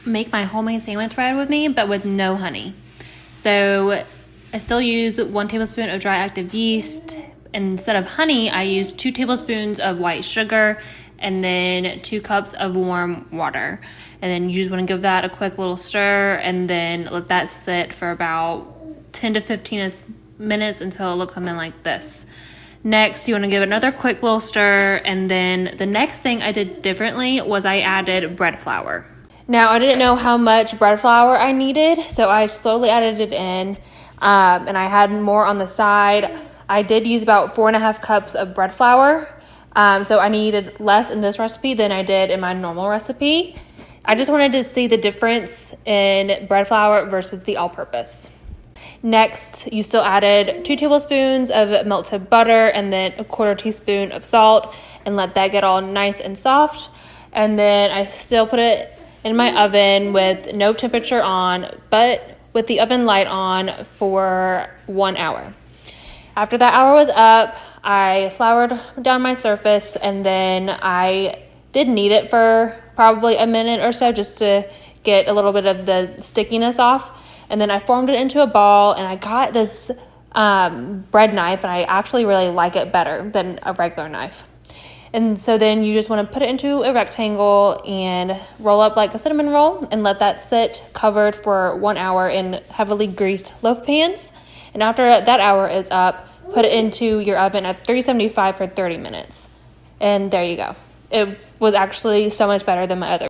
make my homemade sandwich bread with me, but with no honey. So I still use 1 tablespoon of dry active yeast. Instead of honey, I use 2 tablespoons of white sugar and then 2 cups of warm water. And then you just want to give that a quick little stir and then let that sit for about 10 to 15 minutes until it looks something like this. Next, you want to give it another quick little stir, and then the next thing I did differently was I added bread flour. Now, I didn't know how much bread flour I needed, so I slowly added it in, and I had more on the side. I did use about 4.5 cups of bread flour, so I needed less in this recipe than I did in my normal recipe. I just wanted to see the difference in bread flour versus the all-purpose. Next, you still added 2 tablespoons of melted butter and then a 1/4 teaspoon of salt and let that get all nice and soft. And then I still put it in my oven with no temperature on, but with the oven light on for 1 hour. After that hour was up, I floured down my surface, and then I did knead it for probably a minute or so just to get a little bit of the stickiness off. And then I formed it into a ball, and I got this bread knife, and I actually really like it better than a regular knife. And so then you just want to put it into a rectangle and roll up like a cinnamon roll and let that sit covered for 1 hour in heavily greased loaf pans. And after that hour is up, put it into your oven at 375 for 30 minutes. And there you go. It was actually so much better than my other